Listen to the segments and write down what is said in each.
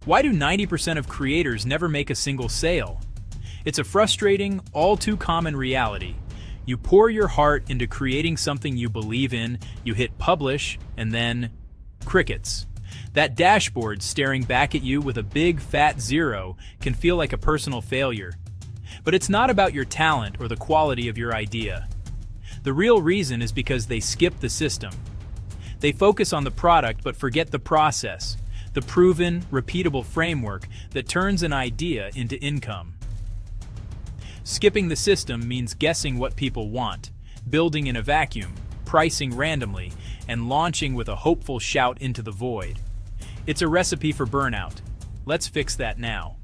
Why do 90% of creators never make a single sale? It's a frustrating, all too common reality. You pour your heart into creating something you believe in, you hit publish, and then crickets. That dashboard staring back at you with a big fat zero can feel like a personal failure. But it's not about your talent or the quality of your idea. The real reason is because they skip the system. They focus on the product but forget the process, the proven, repeatable framework that turns an idea into income. Skipping the system means guessing what people want, building in a vacuum, pricing randomly, and launching with a hopeful shout into the void. It's a recipe for burnout. Let's fix that now.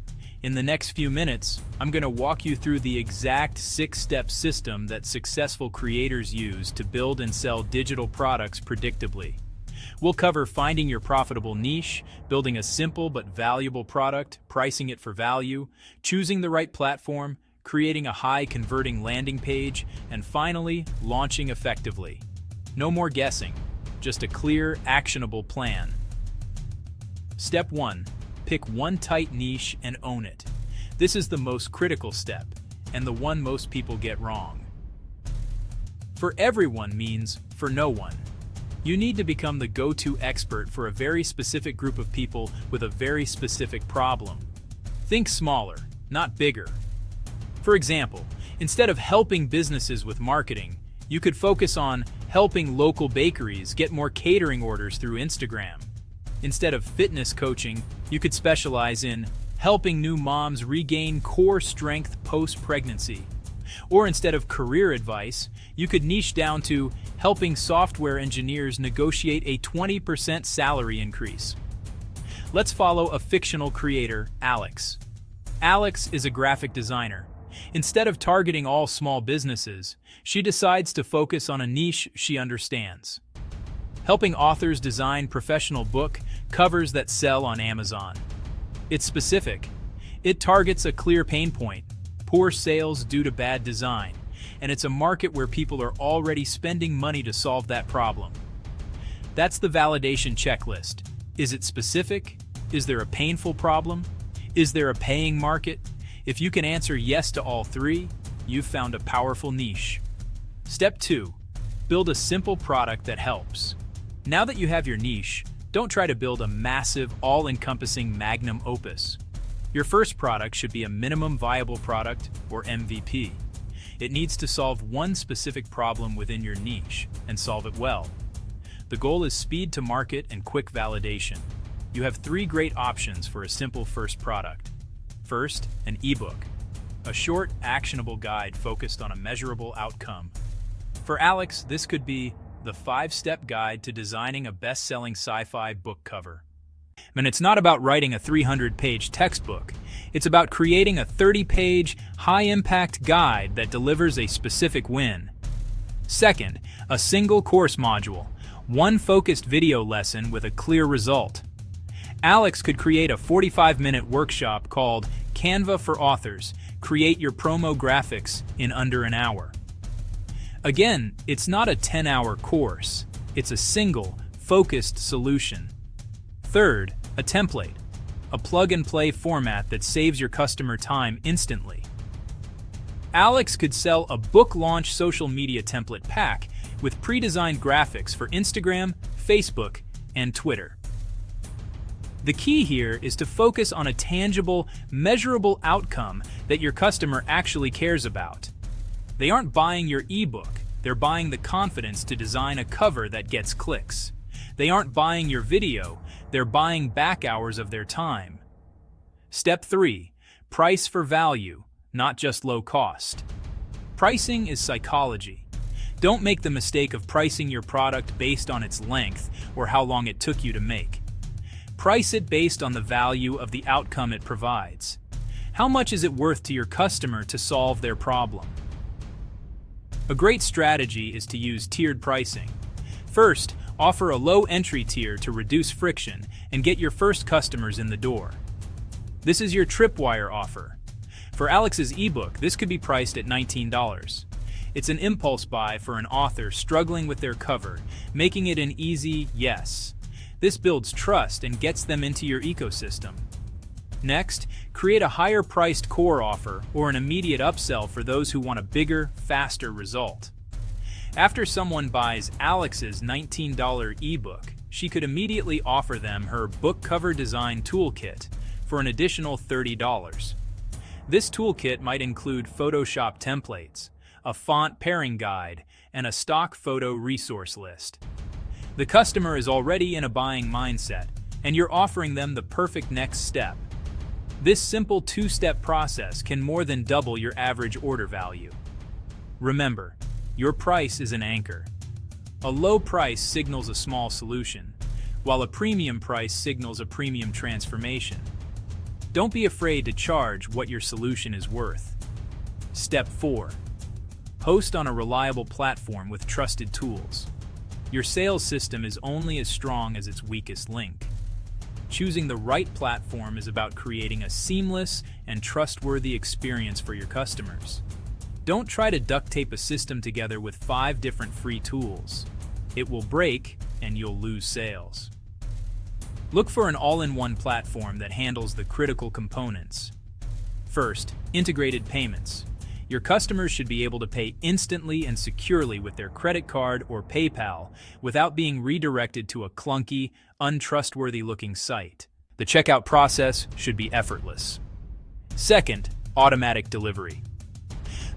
In the next few minutes, I'm going to walk you through the exact 6-step system that successful creators use to build and sell digital products predictably. We'll cover finding your profitable niche, building a simple but valuable product, pricing it for value, choosing the right platform, creating a high-converting landing page, and finally, launching effectively. No more guessing, just a clear, actionable plan. Step 1. Pick one tight niche and own it. This is the most critical step, and the one most people get wrong. For everyone means for no one. You need to become the go-to expert for a very specific group of people with a very specific problem. Think smaller, not bigger. For example, instead of helping businesses with marketing, you could focus on helping local bakeries get more catering orders through Instagram. Instead of fitness coaching, you could specialize in helping new moms regain core strength post-pregnancy. Or instead of career advice, you could niche down to helping software engineers negotiate a 20% salary increase. Let's follow a fictional creator, Alex. Alex is a graphic designer. Instead of targeting all small businesses, she decides to focus on a niche she understands. Helping authors design professional book covers that sell on Amazon. It's specific. It targets a clear pain point, poor sales due to bad design, and it's a market where people are already spending money to solve that problem. That's the validation checklist. Is it specific? Is there a painful problem? Is there a paying market? If you can answer yes to all three, you've found a powerful niche. Step 2. Build a simple product that helps. Now that you have your niche, don't try to build a massive, all-encompassing magnum opus. Your first product should be a minimum viable product, or MVP. It needs to solve one specific problem within your niche, and solve it well. The goal is speed to market and quick validation. You have 3 great options for a simple first product. First, an ebook. A short, actionable guide focused on a measurable outcome. For Alex, this could be the 5-step guide to designing a best-selling sci-fi book cover. And it's not about writing a 300-page textbook. It's about creating a 30-page, high-impact guide that delivers a specific win. Second, a single course module. One focused video lesson with a clear result. Alex could create a 45-minute workshop called Canva for Authors. Create your promo graphics in under an hour. Again, it's not a 10-hour course. It's a single, focused solution. Third, a template. A plug-and-play format that saves your customer time instantly. Alex could sell a book launch social media template pack with pre-designed graphics for Instagram, Facebook, and Twitter. The key here is to focus on a tangible, measurable outcome that your customer actually cares about. They aren't buying your ebook, they're buying the confidence to design a cover that gets clicks. They aren't buying your video, they're buying back hours of their time. Step 3. Price for value, not just low cost. Pricing is psychology. Don't make the mistake of pricing your product based on its length or how long it took you to make. Price it based on the value of the outcome it provides. How much is it worth to your customer to solve their problem? A great strategy is to use tiered pricing. First, offer a low entry tier to reduce friction and get your first customers in the door. This is your tripwire offer. For Alex's ebook, this could be priced at $19. It's an impulse buy for an author struggling with their cover, making it an easy yes. This builds trust and gets them into your ecosystem. Next, create a higher-priced core offer or an immediate upsell for those who want a bigger, faster result. After someone buys Alex's $19 ebook, she could immediately offer them her book cover design toolkit for an additional $30. This toolkit might include Photoshop templates, a font pairing guide, and a stock photo resource list. The customer is already in a buying mindset, and you're offering them the perfect next step. This simple two-step process can more than double your average order value. Remember, your price is an anchor. A low price signals a small solution, while a premium price signals a premium transformation. Don't be afraid to charge what your solution is worth. Step 4. Host on a reliable platform with trusted tools. Your sales system is only as strong as its weakest link. Choosing the right platform is about creating a seamless and trustworthy experience for your customers. Don't try to duct tape a system together with 5 different free tools. It will break and you'll lose sales. Look for an all-in-one platform that handles the critical components. First, integrated payments. Your customers should be able to pay instantly and securely with their credit card or PayPal without being redirected to a clunky, untrustworthy-looking site. The checkout process should be effortless. Second, automatic delivery.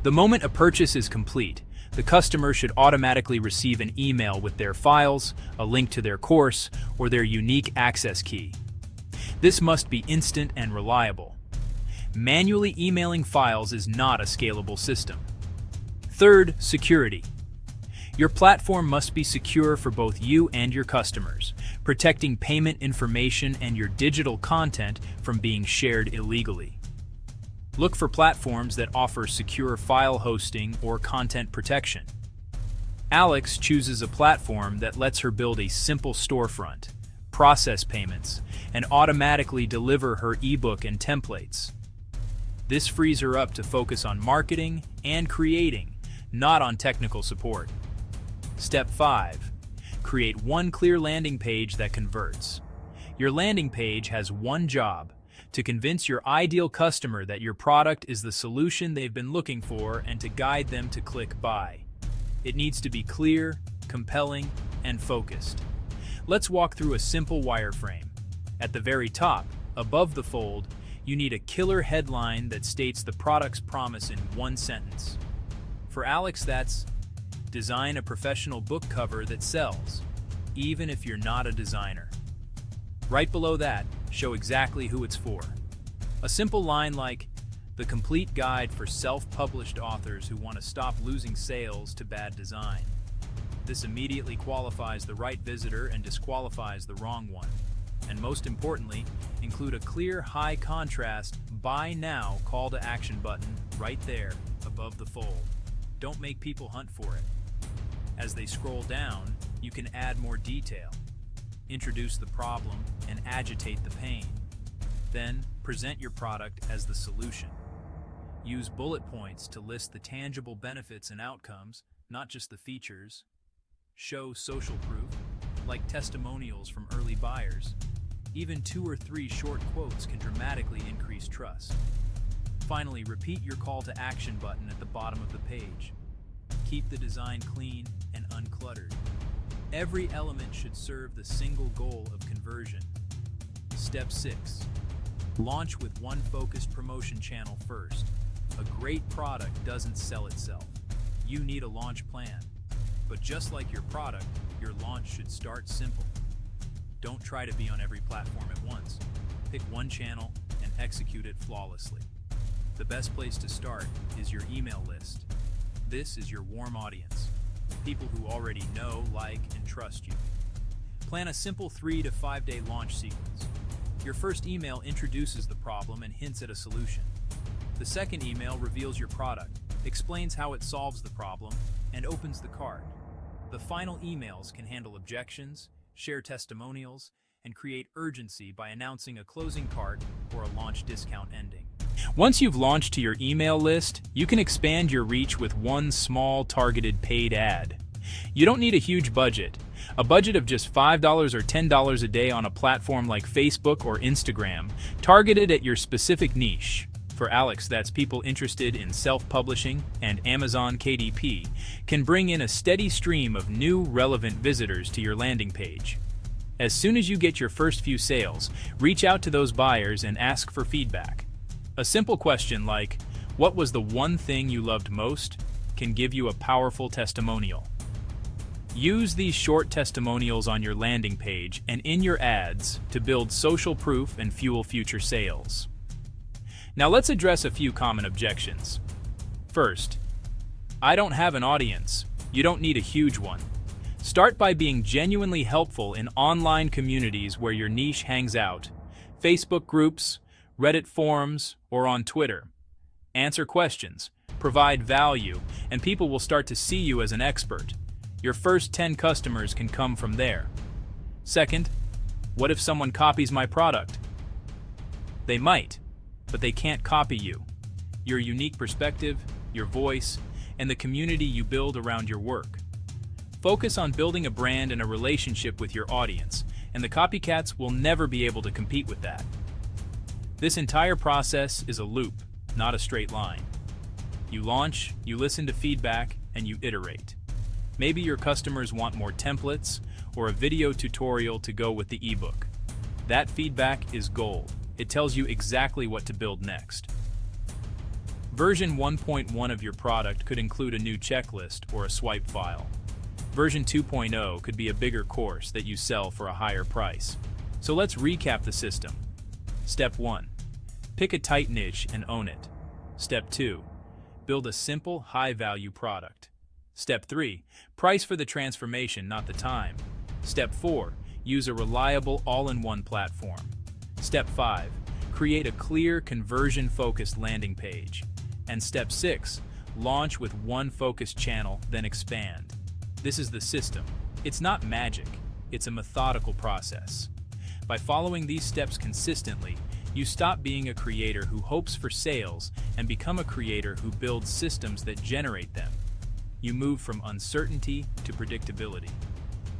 The moment a purchase is complete, the customer should automatically receive an email with their files, a link to their course, or their unique access key. This must be instant and reliable. Manually emailing files is not a scalable system. Third, security. Your platform must be secure for both you and your customers, protecting payment information and your digital content from being shared illegally. Look for platforms that offer secure file hosting or content protection. Alex chooses a platform that lets her build a simple storefront, process payments, and automatically deliver her ebook and templates. This frees her up to focus on marketing and creating, not on technical support. Step 5. Create one clear landing page that converts. Your landing page has one job: to convince your ideal customer that your product is the solution they've been looking for and to guide them to click buy. It needs to be clear, compelling, and focused. Let's walk through a simple wireframe. At the very top, above the fold, you need a killer headline that states the product's promise in one sentence. For Alex, that's design a professional book cover that sells, even if you're not a designer. Right below that, show exactly who it's for. A simple line like, the complete guide for self-published authors who want to stop losing sales to bad design. This immediately qualifies the right visitor and disqualifies the wrong one. And most importantly, include a clear, high-contrast, buy now call to action button right there above the fold. Don't make people hunt for it. As they scroll down, you can add more detail. Introduce the problem and agitate the pain. Then, present your product as the solution. Use bullet points to list the tangible benefits and outcomes, not just the features. Show social proof, like testimonials from early buyers. Even 2 or 3 short quotes can dramatically increase trust. Finally, repeat your call to action button at the bottom of the page. Keep the design clean and uncluttered. Every element should serve the single goal of conversion. Step 6. Launch with one focused promotion channel first. A great product doesn't sell itself. You need a launch plan. But just like your product, your launch should start simple. Don't try to be on every platform at once. Pick one channel and execute it flawlessly. The best place to start is your email list. This is your warm audience, people who already know, like, and trust you. Plan a simple 3 to 5 day launch sequence. Your first email introduces the problem and hints at a solution. The second email reveals your product, explains how it solves the problem, and opens the cart. The final emails can handle objections, share testimonials, and create urgency by announcing a closing cart or a launch discount ending. Once you've launched to your email list, you can expand your reach with one small targeted paid ad. You don't need a huge budget. A budget of just $5 or $10 a day on a platform like Facebook or Instagram, targeted at your specific niche. For Alex, that's people interested in self-publishing, and Amazon KDP can bring in a steady stream of new, relevant visitors to your landing page. As soon as you get your first few sales, reach out to those buyers and ask for feedback. A simple question like, "What was the one thing you loved most?" can give you a powerful testimonial. Use these short testimonials on your landing page and in your ads to build social proof and fuel future sales. Now let's address a few common objections. First, I don't have an audience. You don't need a huge one. Start by being genuinely helpful in online communities where your niche hangs out, Facebook groups, Reddit forums, or on Twitter. Answer questions, provide value, and people will start to see you as an expert. Your first 10 customers can come from there. Second, what if someone copies my product? They might, but they can't copy you. Your unique perspective, your voice, and the community you build around your work. Focus on building a brand and a relationship with your audience, and the copycats will never be able to compete with that. This entire process is a loop, not a straight line. You launch, you listen to feedback, and you iterate. Maybe your customers want more templates or a video tutorial to go with the ebook. That feedback is gold. It tells you exactly what to build next. Version 1.1 of your product could include a new checklist or a swipe file. Version 2.0 could be a bigger course that you sell for a higher price. So let's recap the system. Step 1. Pick a tight niche and own it. Step 2. Build a simple, high-value product. Step 3. Price for the transformation, not the time. Step 4. Use a reliable all-in-one platform. Step 5. Create a clear, conversion-focused landing page. And Step 6. Launch with one focused channel, then expand. This is the system. It's not magic. It's a methodical process. By following these steps consistently, you stop being a creator who hopes for sales and become a creator who builds systems that generate them. You move from uncertainty to predictability.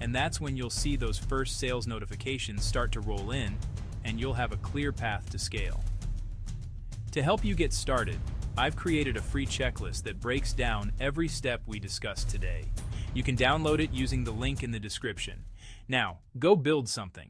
And that's when you'll see those first sales notifications start to roll in, and you'll have a clear path to scale. To help you get started, I've created a free checklist that breaks down every step we discussed today. You can download it using the link in the description. Now, go build something.